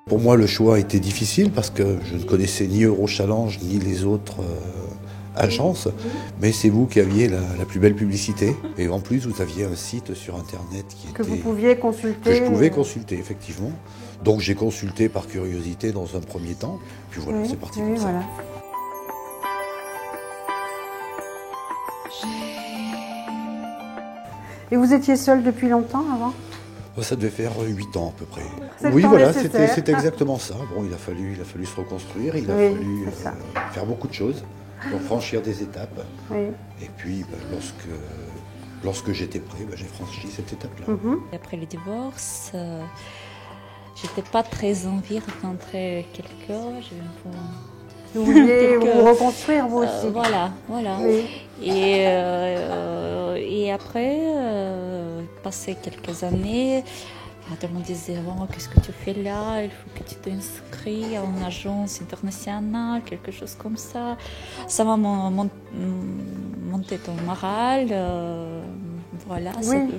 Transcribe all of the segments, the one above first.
Pour moi, le choix était difficile parce que je ne connaissais ni Eurochallenge ni les autres agences, mais c'est vous qui aviez la plus belle publicité. Et en plus, vous aviez un site sur Internet que vous pouviez consulter. Que je pouvais consulter, effectivement. Donc j'ai consulté par curiosité dans un premier temps, puis voilà, c'est parti comme ça. Voilà. Et vous étiez seul depuis longtemps avant ? Ça devait faire 8 ans à peu près. Oui, voilà, c'était exactement ça. Bon, il a fallu se reconstruire, il a fallu faire beaucoup de choses, donc franchir des étapes. Oui. Et puis, lorsque j'étais prêt, j'ai franchi cette étape-là. Après le divorce, j'étais pas très envie de rencontrer quelqu'un. Vous vouliez vous reconstruire, vous aussi. Voilà. Oui. Et après, passé quelques années, tout le monde disait qu'est-ce que tu fais là? Il faut que tu t'inscris à une agence internationale, quelque chose comme ça. Ça m'a monté ton moral. Voilà. Oui.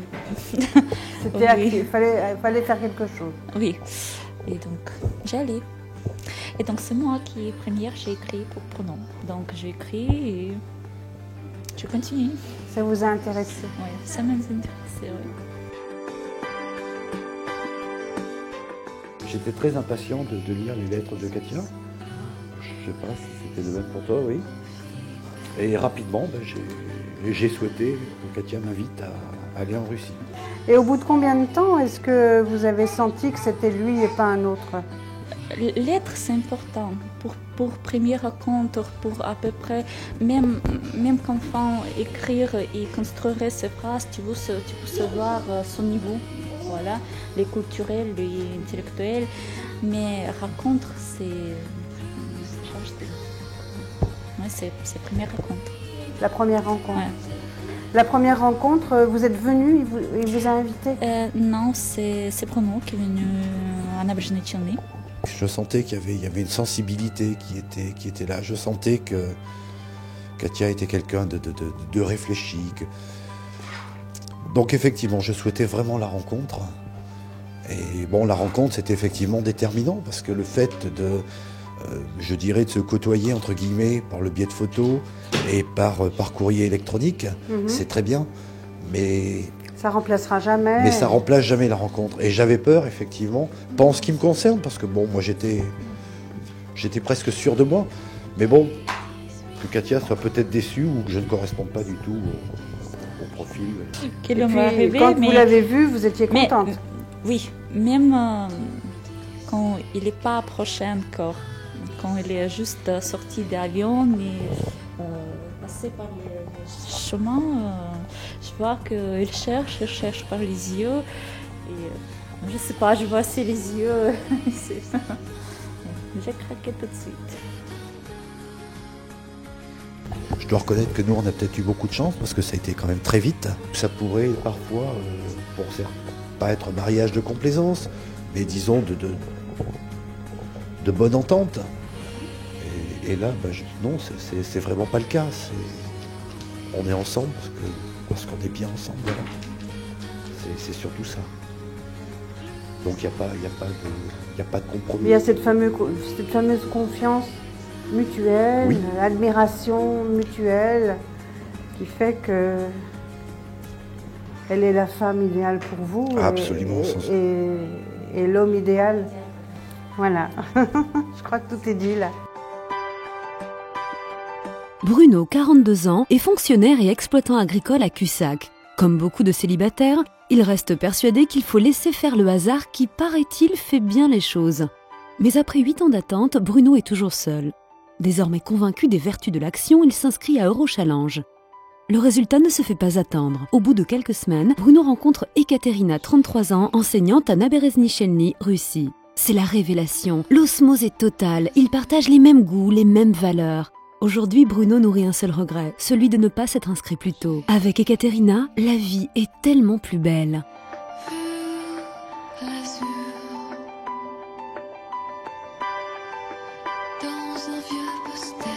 Il fallait faire quelque chose. Oui. Et donc, j'allais. Et donc, c'est moi qui, première, j'ai écrit pour Pronom. Donc, j'ai écrit et je continue. Ça vous a intéressé? Oui, ça m'a intéressé, oui. J'étais très impatient de lire les lettres de Katia. Je ne sais pas si c'était le même pour toi, oui. Et rapidement, j'ai souhaité que Katia m'invite à aller en Russie. Et au bout de combien de temps est-ce que vous avez senti que c'était lui et pas un autre? L'être, c'est important. Pour première rencontre, pour à peu près, même qu'enfant, écrire et construire ces phrases, tu peux savoir son niveau. Voilà, les culturels, les intellectuels. Mais rencontre, c'est la première rencontre. La première rencontre. Ouais. La première rencontre, vous êtes venu, il vous a invité? Non, c'est Bruno qui est venu en Aberdeen. Je sentais qu'il y avait une sensibilité qui était là. Je sentais que Katia était quelqu'un de réfléchi. Donc effectivement, je souhaitais vraiment la rencontre. Et bon, la rencontre, c'était effectivement déterminant parce que le fait je dirais, de se côtoyer, entre guillemets, par le biais de photos et par courrier électronique, c'est très bien. Mais ça remplacera jamais. Mais ça remplace jamais la rencontre. Et j'avais peur, effectivement, pas en ce qui me concerne, parce que bon, moi j'étais presque sûr de moi. Mais bon, que Katia soit peut-être déçue ou que je ne corresponde pas du tout au profil. Et puis, quand vous l'avez vu, vous étiez contente. Oui, même quand il n'est pas approché encore, quand il est juste sorti de l'avion et passé par les chemins, je vois qu'il cherche par les yeux. Et je ne sais pas, je vois ses les yeux. J'ai craqué tout de suite. Je dois reconnaître que nous, on a peut-être eu beaucoup de chance parce que ça a été quand même très vite. Ça pourrait parfois, pour certains, pas être un mariage de complaisance, mais disons de bonne entente. Et là, non, c'est vraiment pas le cas. On est ensemble parce qu'on est bien ensemble. Voilà. C'est surtout ça. Donc il n'y a pas de compromis. Il y a cette fameuse confiance mutuelle, oui. Admiration mutuelle, qui fait que elle est la femme idéale pour vous. Absolument. Et l'homme idéal. Voilà. Je crois que tout est dit là. Bruno, 42 ans, est fonctionnaire et exploitant agricole à Cussac. Comme beaucoup de célibataires, il reste persuadé qu'il faut laisser faire le hasard qui, paraît-il, fait bien les choses. Mais après 8 ans d'attente, Bruno est toujours seul. Désormais convaincu des vertus de l'action, il s'inscrit à Eurochallenge. Le résultat ne se fait pas attendre. Au bout de quelques semaines, Bruno rencontre Ekaterina, 33 ans, enseignante à Naberezhnye, Russie. C'est la révélation. L'osmose est totale. Ils partagent les mêmes goûts, les mêmes valeurs. Aujourd'hui, Bruno nourrit un seul regret, celui de ne pas s'être inscrit plus tôt. Avec Ekaterina, la vie est tellement plus belle. Dans un vieux poster.